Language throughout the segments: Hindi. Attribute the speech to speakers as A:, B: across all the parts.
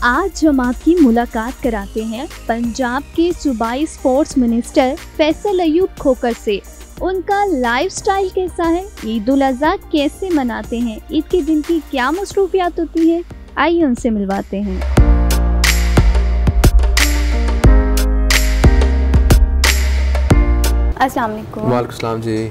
A: आज हम आपकी मुलाकात कराते हैं पंजाब के सूबाई स्पोर्ट्स मिनिस्टर फैसल अयूब खोकर से। उनका लाइफस्टाइल कैसा है, ईद उल अज़हा कैसे मनाते हैं, ईद के दिन की क्या मसरूफियात होती है, आइए उनसे मिलवाते हैं। अस्सलाम वालेकुम।
B: वालेकुम सलाम जी,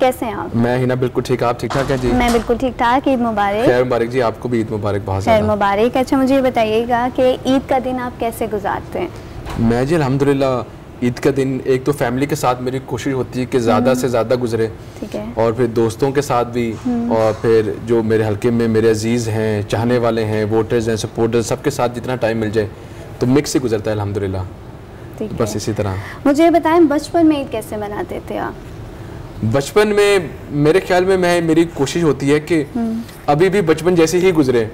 A: कैसे हैं आप?
B: मैं हिना बिल्कुल ठीक, आप ठीक ठाक हैं जी?
A: मैं बिल्कुल ठीक ठाक। ईद मुबारक।
B: खैर मुबारक जी, आपको भी ईद मुबारक, बहुत
A: खैर मुबारक। अच्छा, मुझे ये बताइएगा कि ईद का दिन आप कैसे गुजारते हैं?
B: मैं जी अल्हम्दुलिल्लाह ईद का दिन एक तो फैमिली के साथ मेरी कोशिश होती है कि ज़्यादा से ज़्यादा गुजरे,
A: ठीक है,
B: और फिर दोस्तों के साथ भी, और फिर जो मेरे हल्के में मेरे अजीज़ हैं, चाहने वाले हैं, वोटर्स हैं, सपोर्टर्स, सबके साथ जितना टाइम मिल जाए तो मिक्स ही गुजरता है अल्हम्दुलिल्लाह। बस इसी तरह।
A: मुझे बताएं, बचपन में ईद कैसे मनाते थे आप?
B: बचपन में मेरे ख्याल में मेरी कोशिश होती है कि अभी भी बचपन जैसे ही गुजरे,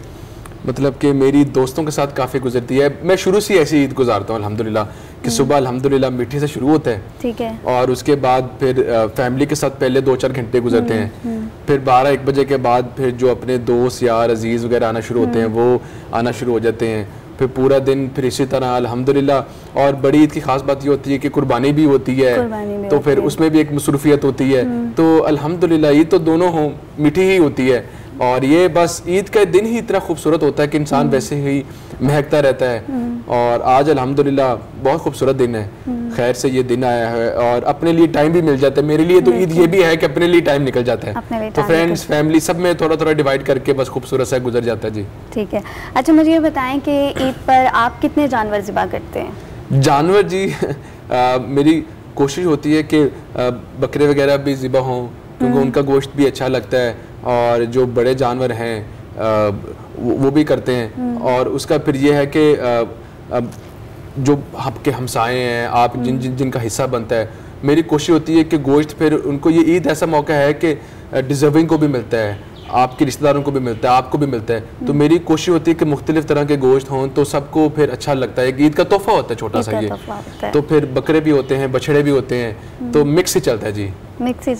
B: मतलब कि मेरी दोस्तों के साथ काफ़ी गुजरती है। मैं शुरू से ऐसी ईद गुजारता हूँ अल्हम्दुलिल्लाह कि सुबह अल्हम्दुलिल्लाह मीठी से शुरू होता है,
A: ठीक है,
B: और उसके बाद फिर फैमिली के साथ पहले 2-4 घंटे गुजरते हैं, फिर 12-1 बजे के बाद फिर जो अपने दोस्त यार अजीज़ वगैरह आना शुरू होते हैं वो आना शुरू हो जाते हैं, फिर पूरा दिन फिर इसी तरह अल्हम्दुलिल्लाह। और बड़ी ईद की खास बात ये होती है कि कुर्बानी भी होती है, तो फिर उसमें भी एक मसरूफियत होती है, तो अल्हम्दुलिल्लाह ईद तो दोनों हों मीठी ही होती है। और ये बस ईद का दिन ही इतना खूबसूरत होता है कि इंसान वैसे ही महकता रहता है। और आज अल्हम्दुलिल्लाह बहुत खूबसूरत दिन है, खैर से ये दिन आया है और अपने लिए टाइम भी मिल जाता है। मेरे लिए तो ईद ये भी है कि अपने लिए टाइम निकल जाता है, तो फ्रेंड्स फैमिली सब में थोड़ा थोड़ा डिवाइड करके बस खूबसूरत सा गुजर जाता है जी।
A: ठीक है। अच्छा, मुझे ये बताएं कि ईद पर आप कितने जानवर ज़िबा करते हैं? जानवर
B: जी मेरी कोशिश होती है कि बकरे वगैरह भी ज़िबा हों, क्योंकि उनका गोश्त भी अच्छा लगता है, और जो बड़े जानवर हैं वो भी करते हैं। और उसका फिर ये है कि जो आपके हमसाए हैं, आप जिनका हिस्सा बनता है, मेरी कोशिश होती है कि गोश्त फिर उनको, ये ईद ऐसा मौका है कि डिज़र्विंग को भी मिलता है, आपके रिश्तेदारों को भी मिलता है, आपको भी मिलता है, तो मेरी कोशिश होती है कि मुख्तलिफ तरह के गोश्त हों तो सबको फिर अच्छा लगता है। ईद का तोहफा होता है छोटा सा ये, तो फिर बकरे भी होते हैं, बछड़े भी होते हैं, तो मिक्स ही चलता है जी, मिक्स ही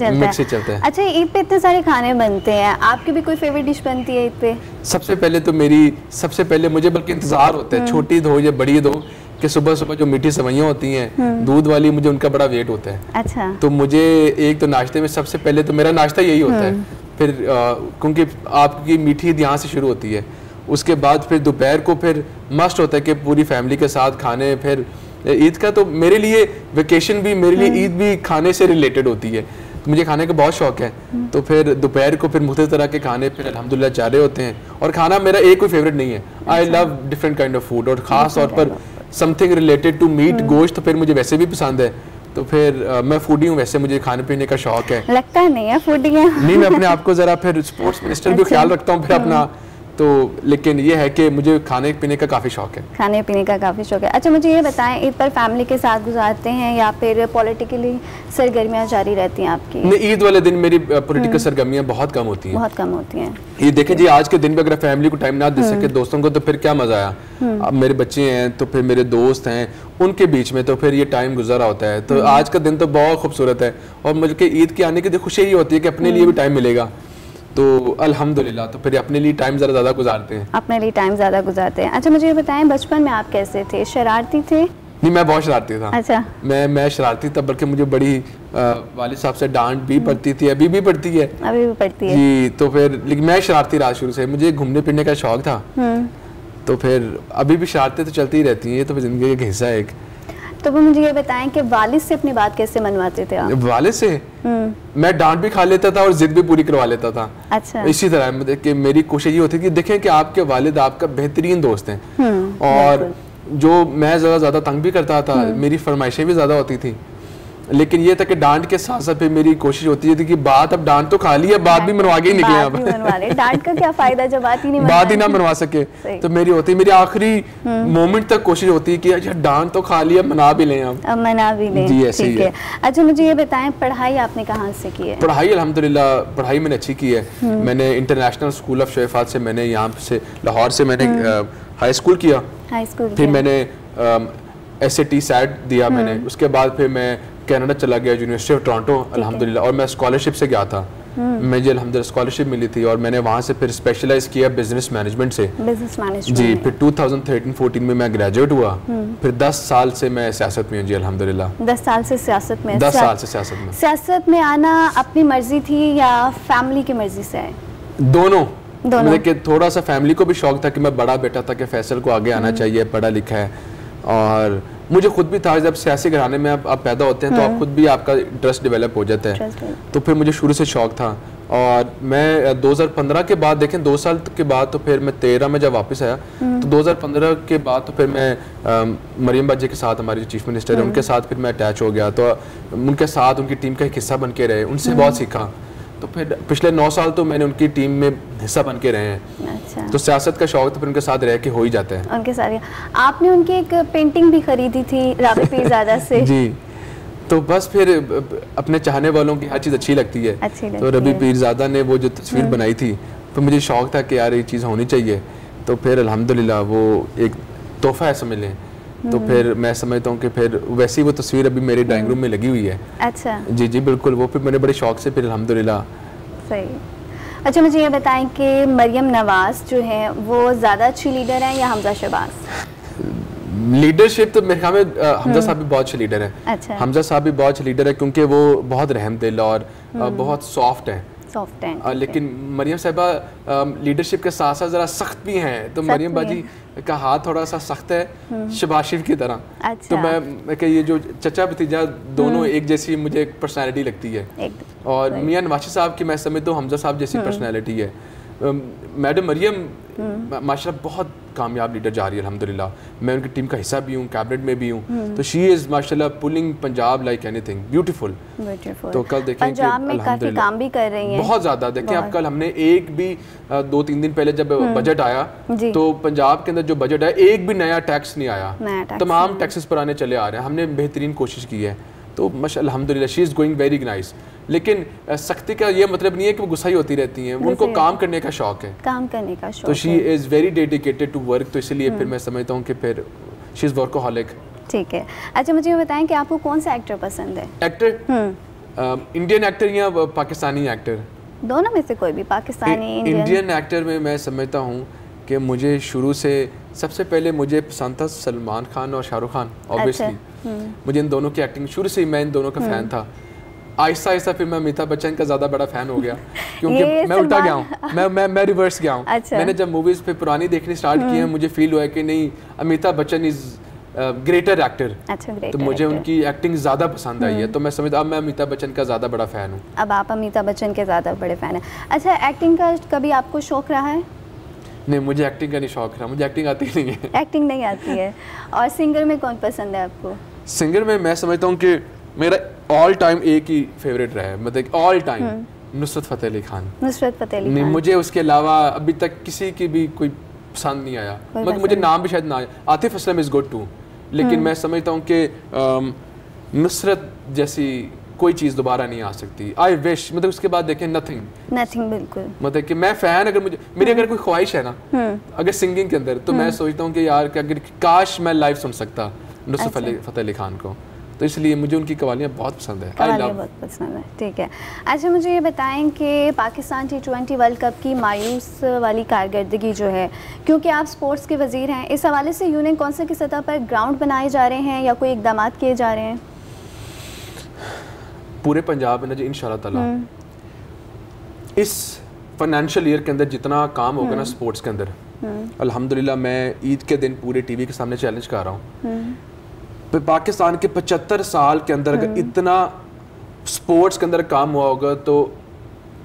B: चलता है।
A: अच्छा, ईद पे इतने सारे खाने बनते हैं, आपकी भी कोई फेवरेट डिश बनती है ईद पे?
B: सबसे पहले मुझे बल्कि इंतजार होता है, छोटी ईद हो या बड़ी ईद हो, कि सुबह सुबह जो मीठी सेवइयाँ होती हैं दूध वाली, मुझे उनका बड़ा वेट होता है।
A: अच्छा।
B: तो मुझे एक तो नाश्ते में सबसे पहले तो मेरा नाश्ता यही होता है, फिर क्योंकि आपकी मीठी ईद यहाँ से शुरू होती है, उसके बाद फिर दोपहर को फिर मस्ट होता है कि पूरी फैमिली के साथ खाने। फिर ईद का तो मेरे लिए वेकेशन भी, मेरे लिए ईद भी खाने से रिलेटेड होती है, तो मुझे खाने का बहुत शौक है। तो फिर दोपहर को फिर मुख्तलिफ तरह के खाने फिर अल्हम्दुलिल्लाह चारे होते हैं, और खाना मेरा एक कोई फेवरेट नहीं है, I love different kind of food, और ख़ास तौर पर समथिंग रिलेटेड टू मीट, गोश्त तो फिर मुझे वैसे भी पसंद है, तो फिर मैं फूडी हूँ, वैसे मुझे खाने पीने का शौक है।
A: लगता नहीं है फूडी है।
B: नहीं, मैं अपने आप को ज़रा फिर स्पोर्ट्स मिनिस्टर भी ख्याल रखता हूँ फिर अपना, तो लेकिन ये है कि मुझे खाने पीने का काफ़ी शौक है।
A: खाने पीने का काफ़ी शौक है। अच्छा, मुझे ये बताएं, ईद पर फैमिली के साथ गुजारते हैं या फिर पॉलिटिकली सरगर्मियाँ जारी रहती हैं आपकी?
B: नहीं, ईद वाले दिन मेरी पॉलिटिकल सरगर्मियाँ बहुत कम होती हैं।
A: बहुत कम होती हैं।
B: ये देखें जी, आज के दिन में अगर फैमिली को टाइम ना दे सके, दोस्तों को, तो फिर क्या मज़ा आया। अब मेरे बच्चे हैं, तो फिर मेरे दोस्त हैं, उनके बीच में तो फिर ये टाइम गुजरा होता है, तो आज का दिन तो बहुत खूबसूरत है, और मुझे ईद के आने की खुशी ही होती है कि अपने लिए भी टाइम मिलेगा, तो अल्हम्दुलिल्लाह तो फिर अपने लिए टाइम ज़रा ज़्यादा गुजारते हैं।
A: अपने लिए टाइम ज़्यादा गुजारते हैं। अच्छा, मुझे ये बताएं, बचपन में आप कैसे थे, शरारती थे?
B: नहीं, मैं बहुत शरारती था।
A: अच्छा।
B: मैं शरारती था, बल्कि मुझे बड़ी वालिद साहब से डांट भी पड़ती थी, अभी भी पड़ती है।
A: अभी भी पड़ती है
B: जी। तो फिर लेकिन मैं शरारती रहा शुरू से, मुझे घूमने फिरने का शौक था, तो फिर अभी भी शरारतें तो चलती ही रहती हैं, ये तो जिंदगी का हिस्सा है एक।
A: तो वो मुझे ये बताएं कि वालिद से अपनी बात कैसे मनवाते थे आप?
B: वालिद से मैं डांट भी खा लेता था और जिद भी पूरी करवा लेता था।
A: अच्छा।
B: इसी तरह कि मेरी कोशिश ये होती थी कि देखें कि आपके वालिद आपका बेहतरीन दोस्त हैं, और जो मैं ज़्यादा तंग भी करता था, मेरी फरमाइशें भी ज़्यादा होती थी, लेकिन ये था कि डांट के साथ साथ मेरी कोशिश होती थी कि बात, अब डांट तो खा ली है, बात भी मनवा के ही निकले। अब
A: डांट का क्या फायदा जब बात ही
B: ना मनवा सके, तो मेरी आखिरी मोमेंट तक कोशिश होती है कि अच्छा डांट तो खा लिया, मना भी लें, अब
A: मना भी लें।
B: जी, ऐसे ही है।
A: अच्छा, मुझे ये बताएं, पढ़ाई आपने कहाँ से की है?
B: पढ़ाई अल्हम्दुलिल्लाह पढ़ाई मैंने अच्छी की है। मैंने इंटरनेशनल स्कूल ऑफ शरीफात से, मैंने यहाँ से लाहौर से मैंने हाई स्कूल किया, फिर मैंने SAT SAT दिया मैंने, उसके बाद फिर मैं कनाडा चला गया, यूनिवर्सिटी ऑफ टोरंटो अल्हम्दुलिल्लाह, और मैं स्कॉलरशिप से गया था। मुझे अल्हम्दुलिल्लाह स्कॉलरशिप मिली थी और मैंने वहाँ से फिर स्पेशलाइज किया बिजनेस मैनेजमेंट से।
A: बिजनेस मैनेजमेंट
B: जी, फिर 2013-14 में मैं ग्रेजुएट हुआ। फिर 10 साल से मैं सियासत में हूँ जी अल्हम्दुलिल्लाह।
A: 10 साल से सियासत में?
B: 10 साल से सियासत में।
A: सियासत में आना अपनी मर्जी थी या फैमिली की मर्जी से आए?
B: दोनों। कि थोड़ा सा फैमिली को भी शौक था कि मैं बड़ा बेटा था कि फैसल को आगे आना चाहिए, पढ़ा लिखा है, और मुझे खुद भी था जब सियासी घराने में आप पैदा होते हैं तो आप खुद भी आपका इंटरेस्ट डेवलप हो जाता है। तो फिर मुझे शुरू से शौक था और मैं 2015 के बाद देखें 2 साल के बाद तो फिर मैं 13 में जब वापस आया तो 2015 के बाद तो फिर मैं मरियम बाजी के साथ, हमारी चीफ मिनिस्टर है, उनके साथ फिर मैं अटैच हो गया। तो उनके साथ उनकी टीम का एक हिस्सा बन के रहे, उनसे बहुत सीखा। तो फिर पिछले 9 साल तो मैंने उनकी टीम में हिस्सा बन के रहे हैं।
A: अच्छा।
B: तो सियासत का शौक तो फिर उनके साथ रह के हो ही जाता है।
A: उनके साथ आपने उनकी एक पेंटिंग भी खरीदी थी राबी पीरज़ादा से।
B: जी, तो बस फिर अपने चाहने वालों की हर चीज़ अच्छी लगती है। तो रबी पीरज़ादा ने वो जो तस्वीर बनाई थी तो मुझे शौक था कि यार ये चीज़ होनी चाहिए। तो फिर अल्हम्दुलिल्लाह वो एक तोहफा है समझ लें। तो फिर मैं समझता हूँ कि फिर वैसी वो तस्वीर अभी मेरे ड्राइंग रूम में लगी हुई है।
A: अच्छा।
B: जी जी बिल्कुल, वो फिर मैंने बड़े शौक से फिर अल्हम्दुलिल्लाह।
A: सही। अच्छा, मुझे ये बताएं कि मरियम नवाज जो है वो ज़्यादा अच्छी लीडर है या हमजा शहबाज?
B: लीडरशिप तो मेरे ख्याल में हमजा साहब भी बहुत अच्छे लीडर हैं।
A: अच्छा।
B: हमजा साहब भी बहुत अच्छे लीडर है क्योंकि वो बहुत रहमदिल और बहुत सॉफ्ट हैं। लेकिन मरियम साहिबा लीडरशिप के साथ साथ ज़रा सख्त भी हैं। तो मरियम बाजी का हाथ थोड़ा सा सख्त है शहबाज शरीफ की तरह। अच्छा। तो मैं कि ये जो चचा भतीजा दोनों एक जैसी मुझे पर्सनैलिटी लगती है। और मियां नवाज साहब की मैं समझता हूँ हमजा साहब जैसी पर्सनैलिटी है। मैडम मरियम माशाल्लाह बहुत कामयाब लीडर जा रही है अल्हम्दुलिल्लाह। मैं उनकी टीम का हिस्सा भी हूँ, कैबिनेट में भी हूँ। तो शी इज़ माशाल्लाह pulling Punjab like anything beautiful. तो कल देखें
A: पंजाब में काफी काम भी कर रही हैं
B: बहुत ज़्यादा। देखें अब कल हमने एक भी 2-3 दिन पहले जब बजट आया तो पंजाब के अंदर जो बजट आया एक भी नया टैक्स नहीं आया, तमाम टैक्सेस पुराने चले आ रहे हैं। हमने बेहतरीन कोशिश की है। तो माशाल्लाह अल्हम्दुलिल्लाह she is going very nice. लेकिन सख्ती का ये मतलब नहीं है कि वो गुस्साई होती रहती हैं, उनको काम करने का शौक है,
A: काम करने का शौक।
B: तो she is very dedicated to work. तो इसलिए फिर मैं समझता हूँ कि फिर शी इज़ वर्कोहॉलिक।
A: ठीक है। अच्छा, मुझे बताएं कि आपको कौन सा एक्टर पसंद है?
B: एक्टर इंडियन एक्टर या पाकिस्तानी एक्टर?
A: दोनों में से कोई भी। पाकिस्तानी
B: इंडियन एक्टर में मैं समझता हूँ कि मुझे शुरू से सबसे पहले मुझे पसंद था सलमान खान और शाहरुख खान। ऑब्वियसली मुझे इन दोनों की एक्टिंग शुरू से ही मैं इन दोनों का फ़ैन था। आहिस्ता आहिस्ता फिर मैं अमिताभ बच्चन का ज़्यादा बड़ा फ़ैन हो गया क्योंकि मैं उल्टा गया हूँ, मैं रिवर्स गया हूँ। अच्छा। मैंने जब मूवीज़ पे पुरानी देखनी स्टार्ट की है मुझे फील हुआ कि नहीं Amitabh Bachchan is greater actor.
A: अच्छा,
B: तो मुझे उनकी एक्टिंग ज़्यादा पसंद आई है। तो मैं समझता अब मैं अमिताभ बच्चन का ज़्यादा बड़ा फ़ैन हूँ।
A: अब आप अमिताभ बच्चन के ज़्यादा बड़े फ़ैन हैं। अच्छा, एक्टिंग का कभी आपको शौक रहा है?
B: नहीं, मुझे एक्टिंग का नहीं शौक रहा, मुझे एक्टिंग आती नहीं है।
A: एक्टिंग नहीं आती है। और सिंगर में कौन पसंद है आपको?
B: सिंगर में मैं समझता हूँ कि मेरा ऑल टाइम एक ही फेवरेट रहा है, मतलब ऑल टाइम नुसरत फ़तेह अली खान।
A: नुसरत फ़तेह अली
B: खान। मुझे उसके अलावा अभी तक किसी की भी कोई पसंद नहीं आया, मतलब मुझे नाम भी शायद ना आया। Atif Aslam is good too, लेकिन मैं समझता हूँ कि नुसरत जैसी कोई चीज़ दोबारा नहीं आ सकती। आई विश, मतलब उसके बाद देखें नथिंग बिल्कुल। मतलब कि मैं फ़ैन, अगर मुझे मेरी अगर कोई ख्वाहिश है ना अगर सिंगिंग के अंदर, तो मैं सोचता हूँ कि यार कि अगर काश मैं लाइव सुन सकता नुसरत फ़तेह अली खान को। तो इसलिए मुझे उनकी कवालियाँ बहुत पसंद है।
A: बहुत पसंद है। ठीक है। अच्छा, मुझे ये बताएं कि पाकिस्तान T20 वर्ल्ड कप की मायूस वाली कारकर्दगी जो है, क्योंकि आप स्पोर्ट्स के वजीर हैं, इस हवाले से यूनियन कौंसिल की सतह पर ग्राउंड बनाए जा रहे हैं या कोई इकदाम किए जा रहे हैं?
B: पूरे पंजाब में ना जी इंशाल्लाह ताला इस फाइनेंशियल ईयर के अंदर जितना काम होगा ना स्पोर्ट्स के अंदर, अल्हम्दुलिल्लाह मैं ईद के दिन पूरे टीवी के सामने चैलेंज कर रहा हूँ। पाकिस्तान के 75 साल के अंदर अगर इतना स्पोर्ट्स के अंदर काम हुआ होगा तो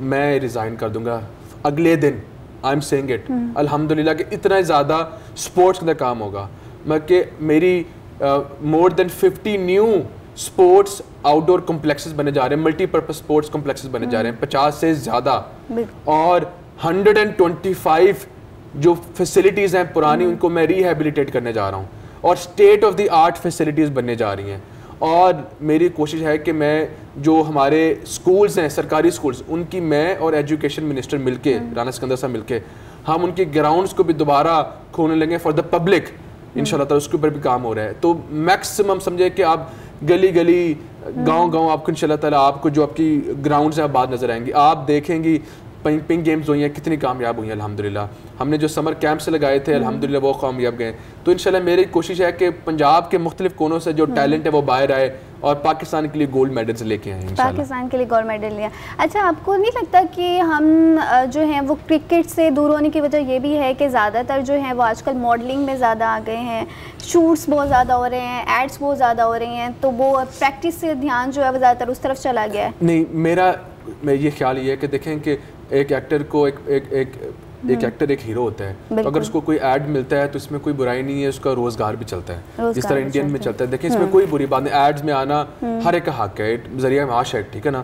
B: मैं रिज़ाइन कर दूंगा अगले दिन। आई एम सेइंग इट अल्हम्दुलिल्लाह कि इतना ज़्यादा स्पोर्ट्स के अंदर काम होगा। मैं कि मेरी more than 50 new sports outdoor complexes बने जा रहे हैं, मल्टीपर्पज स्पोर्ट्स कॉम्प्लेक्सेस बने जा रहे हैं 50 से ज़्यादा, और 125 जो फैसिलिटीज़ हैं पुरानी उनको मैं रिहेबिलिटेट करने जा रहा हूँ और state of the art facilities बनने जा रही हैं। और मेरी कोशिश है कि मैं जो हमारे स्कूल्स हैं सरकारी स्कूल्स उनकी मैं और एजुकेशन मिनिस्टर मिलके राना सिकंदर साहब मिलके हम उनके ग्राउंड्स को भी दोबारा खोलने लगे फॉर द पब्लिक इंशाल्लाह ताला। उसके ऊपर भी काम हो रहा है। तो मैक्सिमम समझे कि आप गली गली गांव आपको इंशाल्लाह ताला आपको जो आपकी ग्राउंड से बात नजर आएंगी, आप देखेंगी पिंक गेम्स हुई हैं कितनी कामयाब हुई हैं अल्हम्दुलिल्लाह। हमने जो समर कैंप्स लगाए थे अल्हम्दुलिल्लाह वो कामयाब गए। तो इंशाल्लाह मेरी कोशिश है कि पंजाब के मुख्तलिफ कोनों से जो टैलेंट है वो बाहर आए और पाकिस्तान के लिए गोल्ड मेडल्स लेके आए इंशाल्लाह।
C: पाकिस्तान के लिए गोल्ड मेडल लिया। अच्छा, आपको नहीं लगता कि हम जो हैं वो क्रिकेट से दूर होने की वजह ये भी है कि ज़्यादातर जो हैं वो आजकल मॉडलिंग में ज़्यादा आ गए हैं, शूट्स बहुत ज़्यादा हो रहे हैं, एड्स बहुत ज़्यादा हो रही हैं, तो वो प्रैक्टिस से ध्यान जो है वो ज़्यादातर उस तरफ चला गया है?
B: नहीं, मेरा ये ख्याल ये है कि देखें कि एक एक्टर को एक एक्टर एक हीरो होता है, तो अगर उसको कोई ऐड मिलता है तो इसमें कोई बुराई नहीं है, उसका रोजगार भी चलता है जिस तरह इंडियन में चलता है। देखिए इसमें कोई बुरी बात नहीं, एड्स में आना हर एक का हक है, जरिया माश है, ठीक है ना।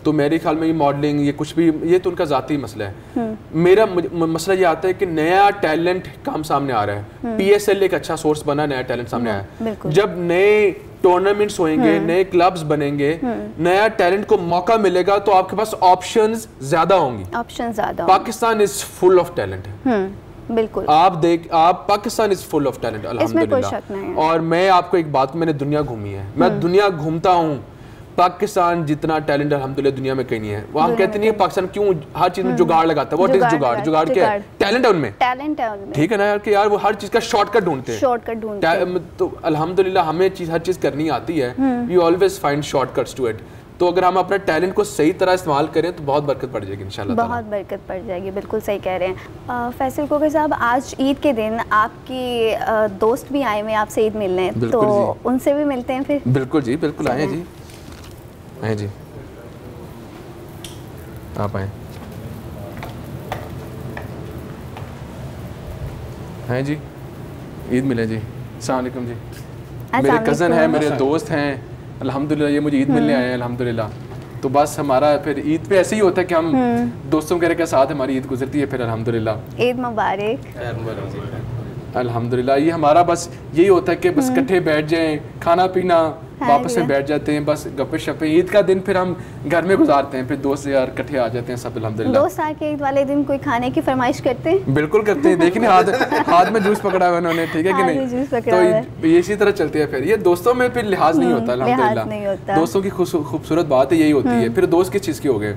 B: तो मेरे ख्याल में ये मॉडलिंग ये कुछ भी ये तो उनका जाती मसला है। मेरा मसला ये आता है कि नया टैलेंट काम सामने आ रहा है, PSL एक अच्छा सोर्स बना, नया टैलेंट सामने आया। जब नए टूर्नामेंट्स होंगे, नए क्लब्स बनेंगे, नया टैलेंट को मौका मिलेगा तो आपके पास ऑप्शंस ज्यादा होंगी। Pakistan is full of talent है,
C: बिल्कुल।
B: आप Pakistan is full of talent अल्हम्दुलिल्लाह। और मैं आपको एक बात, मैंने दुनिया घूमी है, मैं दुनिया घूमता हूँ, पाकिस्तान जितना टैलेंट अल्हम्दुलिल्लाह दुनिया में कहीं नहीं है। वो हम कहते नहीं है पाकिस्तान क्यों हर चीज में जुगाड़ लगाता है, व्हाट इज जुगाड़? जुगाड़ क्या है? टैलेंट है उनमें,
C: टैलेंट है उनमें,
B: ठीक है ना यार, कि यार वो हर चीज का शॉर्टकट ढूंढते हैं,
C: शॉर्टकट ढूंढते हैं।
B: तो अल्हम्दुलिल्लाह हमें हर चीज करनी आती है, we always find shortcuts to it. तो अगर हम अपना टैलेंट को सही तरह इस्तेमाल करें तो बहुत बरकत पड़ जाएगी इंशाल्लाह,
C: बहुत बरकत पड़ जाएगी, बिल्कुल सही कह रहे हैं। फैसल खोकर साहब, आज ईद के दिन आपकी दोस्त भी आए हुए हैं आपसे ईद मिलने, तो उनसे भी मिलते हैं फिर?
B: बिल्कुल जी, बिल्कुल आए जी, आए जी, आप आए, हैं जी, ईद मिले जी, अस्सलाम वालेकुम जी। मेरे कज़न हैं, मेरे दोस्त हैं अल्हम्दुलिल्लाह, ये मुझे ईद मिलने आए हैं अल्हम्दुलिल्लाह। तो बस हमारा फिर ईद पे ऐसे ही होता है कि हम दोस्तों वगैरह के साथ हमारी ईद गुजरती है फिर अल्हम्दुलिल्लाह।
C: ईद मुबारक।
B: अल्हम्दुलिल्लाह, ये हमारा बस यही होता है कि बस इकट्ठे बैठ जाएं, खाना पीना, वापस में बैठ जाते हैं, बस गप्पे शप्पे। ईद का दिन फिर हम घर में गुजारते हैं, फिर दोस्त यार इकट्ठे आ जाते हैं सब अल्हम्दुलिल्लाह।
C: दोस्त आके ईद वाले दिन कोई खाने की फरमाइश करते हैं?
B: बिल्कुल करते हैं, देखिए हाथ में जूस पकड़ा हुआ है उन्होंने, ठीक है कि नहीं? तो ये इसी तरह चलती है फिर, ये दोस्तों में फिर लिहाज नहीं होता अल्हम्दुलिल्लाह। दोस्तों की खूबसूरत बात यही होती है। फिर दोस्त किस चीज़ के हो गए?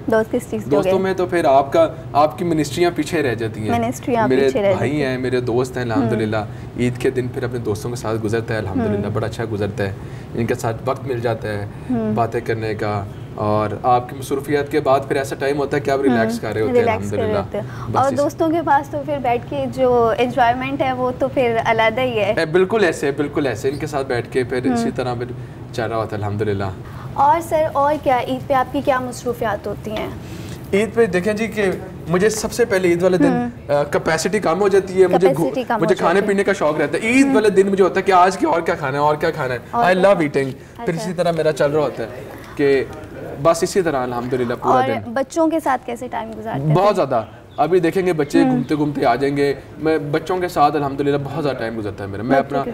B: दोस्तों में तो फिर आपकी मिनिस्ट्रियाँ पीछे रह जाती हैं। मेरे भाई हैं, मेरे दोस्त हैं अल्हम्दुलिल्लाह। ईद के दिन फिर अपने दोस्तों के साथ गुजरता है अल्हम्दुलिल्लाह, बड़ा अच्छा गुजरता है, इनके साथ वक्त मिल जाता है बातें करने का। और आपकी मसरूफियत के बाद फिर ऐसा टाइम होता है कि आप रिलैक्स कर रहे होते हैं अल्हम्दुलिल्लाह।
C: और दोस्तों के पास तो फिर बैठ के जो एंजॉयमेंट है वो तो फिर अलग ही है।
B: बिल्कुल ऐसे इनके साथ बैठ के फिर इसी तरह फिर चल रहा होता है अल्हम्दुलिल्लाह।
C: और सर, और क्या ईद पे आपकी क्या मसरूफियात होती हैं?
B: ईद पे देखें जी कि मुझे सबसे पहले ईद वाले दिन कैपेसिटी कम हो जाती है, मुझे खाने पीने का शौक रहता है। ईद वाले दिन मुझे होता है कि आज के और क्या खाना है, और क्या खाना है। I love eating. फिर इसी तरह मेरा चल रहा होता है कि बस इसी तरह अल्हम्दुलिल्लाह पूरा दिन।
C: बच्चों के साथ कैसे टाइम गुजारते हैं?
B: बहुत ज़्यादा। अभी देखेंगे बच्चे घूमते घूमते आ जाएंगे, मैं बच्चों के साथ अल्हम्दुलिल्लाह बहुत ज़्यादा टाइम गुजरता है मेरा, मैं अपना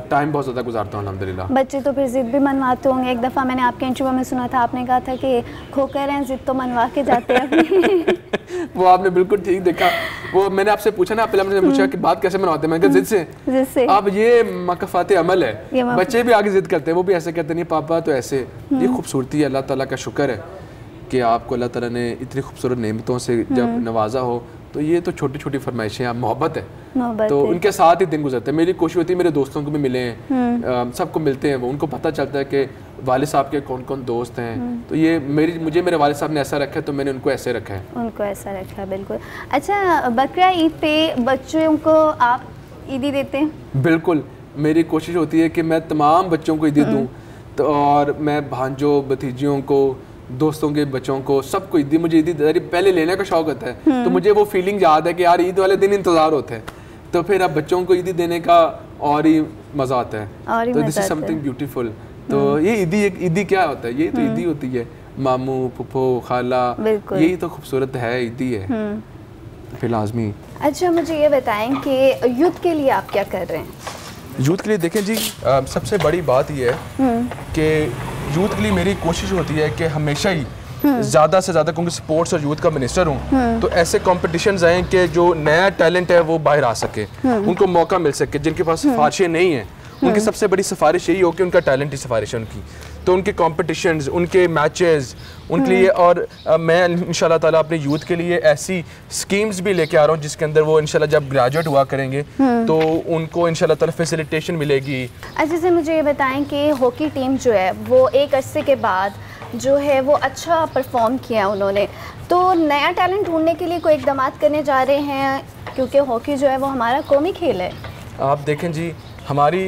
B: टाइम बहुत ज़्यादा गुजारता हूँ अल्हम्दुलिल्लाह।
C: बच्चे तो फिर जिद भी मनवाते होंगे। एक दफ़ा मैंने आपके इंटरव्यू में सुना था, आपने कहा था कि खोकर हैं, जिद तो मनवा के जाते हैं।
B: वो आपने बिल्कुल ठीक देखा। वो मैंने आपसे पूछा ना, पहले मैंने पूछा कि बात कैसे मनवाते हैं, मैंने कहा जिद से। अब ये मकफ़ात अमल है, बच्चे भी आगे जिद करते हैं, वो भी ऐसे कहते नहीं पापा तो ऐसे। ये खूबसूरती है, अल्लाह ताला का शुक्र है कि आपको अल्लाह ताला ने इतनी खूबसूरत नेमतों से जब नवाजा हो, तो ये तो छोटी छोटी फरमाइशें हैं, मोहब्बत है, तो उनके साथ ही दिन गुजरते हैं। मेरी कोशिश होती है मेरे दोस्तों को भी मिले हैं, सबको मिलते हैं, वो उनको पता चलता है कि वालिद साहब के कौन कौन दोस्त हैं। तो ये मुझे मेरे वालिद साहब ने ऐसा रखा है तो मैंने उनको ऐसे रखा है।
C: बिल्कुल। अच्छा, बकरा ईद पे बच्चों को आप ईदी देते हैं? बिल्कुल,
B: मेरी कोशिश होती है कि मैं तमाम बच्चों को ईदी दूँ, तो और मैं भांजों भतीजियों को, दोस्तों के बच्चों को, सबको ईदी, मुझे ईदी पहले लेने का शौक होता है। तो मुझे वो फीलिंग याद है कि यार ईद वाले दिन इंतज़ार होता है, तो फिर अब बच्चों को ईदी देने का और ही मज़ा आता है। तो दिस इज समथिंग ब्यूटीफुल। तो ये ईदी क्या होता है? ये तो ईदी होती है, मामू फुफो खाला, यही तो खूबसूरत है, ईदी है फिर लाजमी।
C: अच्छा, मुझे ये बताएं कि यूथ के लिए आप क्या कर रहे हैं?
B: यूथ के लिए देखें जी, सबसे बड़ी बात ये है कि यूथ के लिए मेरी कोशिश होती है कि हमेशा ही ज़्यादा से ज़्यादा, क्योंकि स्पोर्ट्स और यूथ का मिनिस्टर हूँ, तो ऐसे कॉम्पिटिशन्स आएँ कि जो नया टैलेंट है वो बाहर आ सके, उनको मौका मिल सके। जिनके पास सिफारिशें नहीं हैं, उनकी सबसे बड़ी सिफारिश यही हो कि उनका टैलेंट ही सिफारिश है उनकी। तो उनके कॉम्पिटिशन्स, उनके मैचेस, उनके लिए, और मैं इंशाल्लाह ताला अपने यूथ के लिए ऐसी स्कीम्स भी लेके आ रहा हूँ जिसके अंदर वो इंशाल्लाह जब ग्रेजुएट हुआ करेंगे तो उनको इंशाल्लाह ताला फैसिलिटेशन मिलेगी।
C: अच्छा से मुझे ये बताएं कि हॉकी टीम जो है वो एक अरसे के बाद जो है वो अच्छा परफॉर्म किया उन्होंने, तो नया टैलेंट ढूंढने के लिए कोई इक़दाम करने जा रहे हैं, क्योंकि हॉकी जो है वो हमारा कौमी खेल है।
B: आप देखें जी, हमारी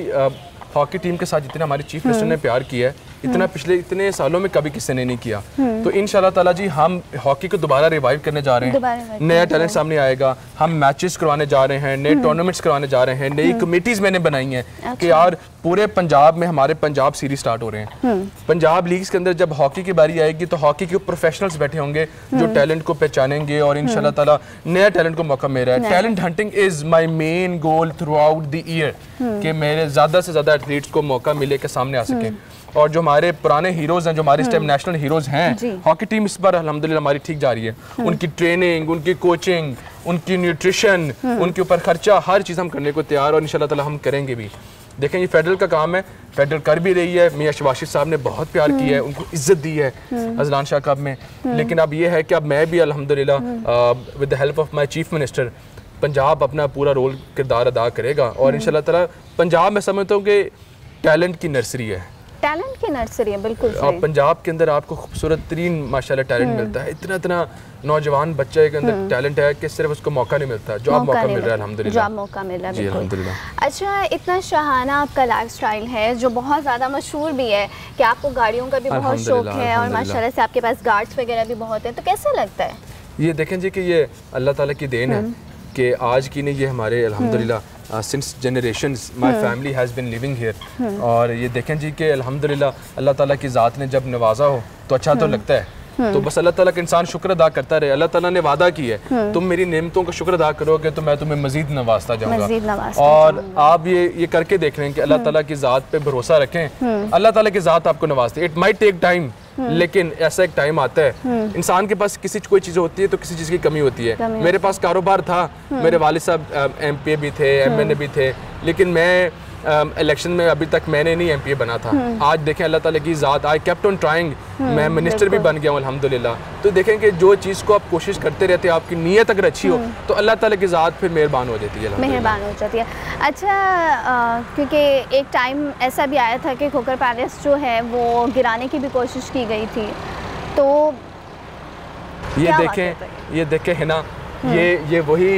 B: हॉकी टीम के साथ जितना हमारे चीफ मिनिस्टर ने प्यार किया है इतना पिछले इतने सालों में कभी किसी ने नहीं किया। तो इंशाल्लाह ताला जी हम हॉकी को दोबारा रिवाइव करने जा रहे हैं, नया टैलेंट सामने आएगा, हम मैचेस करवाने जा रहे हैं, नए टूर्नामेंट्स करवाने जा रहे हैं, नई कमेटीज मैंने बनाई हैं कि यार पूरे पंजाब में हमारे पंजाब सीरीज स्टार्ट हो रहे हैं। पंजाब लीग्स के अंदर जब हॉकी की बारी आएगी तो हॉकी के प्रोफेशनल्स बैठे होंगे जो टैलेंट को पहचानेंगे और इंशाल्लाह ताला नया टैलेंट को मौका मिल रहा है। Talent hunting is my main goal through out the year कि मेरे ज़्यादा से ज़्यादा एथलीट्स को मौका मिले कि सामने आ सके। और जो हमारे पुराने हीरोज हैं, जो हमारे इस टाइम नेशनल हीरोज हैं, हॉकी टीम इस बार अल्हम्दुलिल्लाह हमारी ठीक जा रही है। उनकी ट्रेनिंग, उनकी कोचिंग, उनकी न्यूट्रिशन, उनके ऊपर खर्चा, हर चीज़ हम करने को तैयार और इंशाल्लाह ताला हम करेंगे भी। देखें ये फेडरल का काम है, फेडरल कर भी रही है, मियां शबाशी साहब ने बहुत प्यार किया है, उनको इज्जत दी है अजलान शाह कप में। लेकिन अब ये है कि अब मैं भी अल्हम्दुलिल्लाह with the help of my chief minister Punjab अपना पूरा रोल किरदार अदा करेगा और इंशाल्लाह ताला पंजाब में समझता हूँ कि टैलेंट की नर्सरी है,
C: टैलेंट की नर्सरी है, बिल्कुल सही।
B: और पंजाब के अंदर आपको खूबसूरत तरीन माशाल्लाह टैलेंट मिलता है। इतना इतना नौजवान बच्चे के अंदर टैलेंट है कि सिर्फ उसको मौका नहीं मिलता, जो आप मौका मिल रहा है अल्हम्दुलिल्लाह, जो आप मौका मिल रहा है
C: अल्हम्दुलिल्लाह। अच्छा, इतना शाहाना आपका लाइफस्टाइल है जो बहुत ज़्यादा मशहूर भी है कि आपको गाड़ियों का भी बहुत शौक है और माशाल्लाह से आपके पास गार्ड्स वगैरह भी बहुत हैं, तो कैसा लगता है?
B: ये देखें जी कि ये अल्लाह ताला की देन है कि आज की नहीं, ये हमारे अल्हम्दुलिल्लाह since generations my family has been living here. और ये देखें जी कि अल्हम्दुलिल्लाह अल्लाह ताला की ज़ात ने जब नवाजा हो तो अच्छा तो लगता है। तो बस अल्लाह ताला का इंसान शुक्र अदा करता रहे। अल्लाह ताला ने वादा किया है तुम मेरी नेमतों का शुक्र अदा करोगे तो मैं तुम्हें मजीद नवाजता जाऊंगा। और आप ये करके देख रहे हैं कि अल्लाह ताला की ज़ात पे भरोसा रखें, अल्लाह ताला की ज़ात आपको नवाजती है। इट माइट टेक टाइम, लेकिन ऐसा एक टाइम आता है इंसान के पास किसी कोई चीज़ होती है तो किसी चीज़ की कमी होती है। मेरे पास कारोबार था, मेरे वालिद साहब MPA भी थे, MNA भी थे, लेकिन मैं इलेक्शन में अभी तक मैंने नहीं MPA बना था। आज देखें अल्लाह ताला की ज़ात, आई केप्ट ऑन ट्राइंग, मैं मिनिस्टर भी बन गया हूँ अल्हम्दुलिल्लाह। तो देखें कि जो चीज़ को आप कोशिश करते रहते हैं, आपकी नीयत अगर अच्छी हो तो अल्लाह ताला की ज़ात फिर मेहरबान हो जाती है,
C: मेहरबान हो जाती है। अच्छा, क्योंकि एक टाइम ऐसा भी आया था कि खोखर पैलेस जो है वो गिराने की भी कोशिश की गई थी, तो
B: ये देखें है ना, ये वही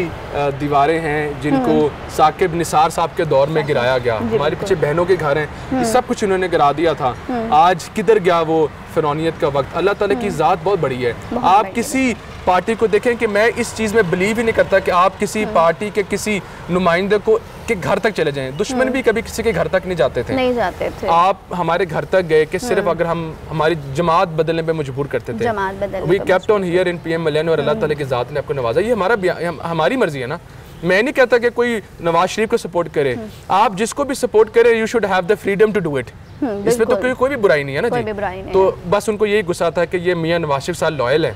B: दीवारें हैं जिनको साकिब निसार साहब के दौर में गिराया गया। हमारे पीछे बहनों के घर हैं, ये सब कुछ इन्होंने गिरा दिया था। आज किधर गया वो फिरौनियत का वक्त? अल्लाह ताला की ज़ात बहुत बड़ी है। आप किसी पार्टी को देखें कि मैं इस चीज़ में बिलीव ही नहीं करता कि आप किसी पार्टी के किसी नुमाइंदे को के घर तक चले जाएं। दुश्मन भी कभी किसी के घर तक नहीं जाते थे। आप हमारे घर तक गए कि सिर्फ अगर हम हमारी जमात बदलने पे मजबूर करते थे। We kept on here in PM मिलन और अल्लाह ताला की ज़ात ने आपको नवाजा। ये हमारी मर्जी है ना। मैं नहीं कहता कि कोई नवाज शरीफ को सपोर्ट करे, आप जिसको भी सपोर्ट करे you should have the freedom to do it. इसमें तो कोई भी बुराई नहीं है ना जी। तो बस उनको यही गुस्सा था कि ये मियां नवाज शरीफ साहब लॉयल है,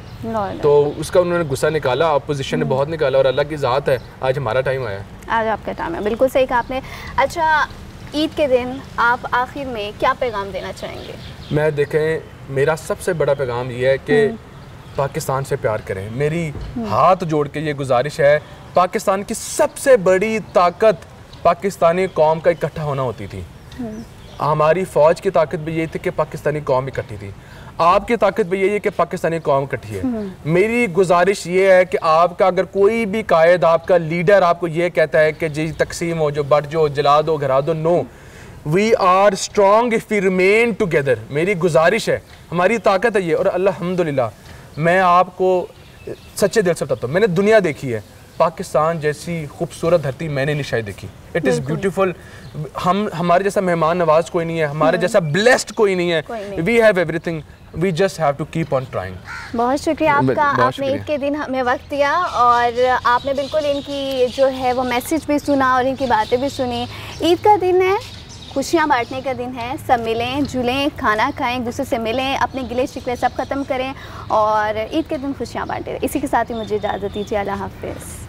B: तो उसका उन्होंने गुस्सा निकाला, अपोजिशन ने बहुत निकाला और अल्लाह की ज़ात है आज हमारा टाइम आया,
C: आज आपका टाइम है। बिल्कुल सही कहा आपने। अच्छा, ईद के दिन आप आखिर में क्या पैगाम देना चाहेंगे?
B: मैं देखें मेरा सबसे बड़ा पैगाम ये है कि पाकिस्तान से प्यार करें। मेरी हाथ जोड़ के ये गुजारिश है, पाकिस्तान की सबसे बड़ी ताकत पाकिस्तानी कौम का इकट्ठा होना होती थी। हमारी फ़ौज की ताकत भी यही थी कि पाकिस्तानी कौम इकट्ठी थी। आपकी ताकत भी यही है कि पाकिस्तानी कौम इकट्ठी है। मेरी गुजारिश ये है कि आपका अगर कोई भी कायद, आपका लीडर आपको ये कहता है कि जी तकसीम हो, जो बट जो जला दो, घरा दो, no, we are strong if we remain together. मेरी गुजारिश है, हमारी ताकत है ये। और अल्हम्दुलिल्लाह मैं आपको सच्चे दिल से बताता हूँ, मैंने दुनिया देखी है, पाकिस्तान जैसी खूबसूरत धरती मैंने नहीं शायद देखी। It is beautiful. हमारे जैसा मेहमान नवाज कोई नहीं है, हमारे जैसा ब्लेस्ड कोई नहीं है। We have everything, we just have to keep on trying.
C: बहुत शुक्रिया आपका, आपने ईद के दिन हमें वक्त दिया और आपने बिल्कुल इनकी जो है वो मैसेज भी सुना और इनकी बातें भी सुनी। ईद का दिन है, खुशियाँ बांटने का दिन है, सब मिलें जुलें, खाना खाएं, एक दूसरे से मिलें, अपने गिले शिकवे सब ख़त्म करें और ईद के दिन खुशियाँ बांटें। इसी के साथ ही मुझे इजाज़त दीजिए। अल्लाह हाफ़िज़।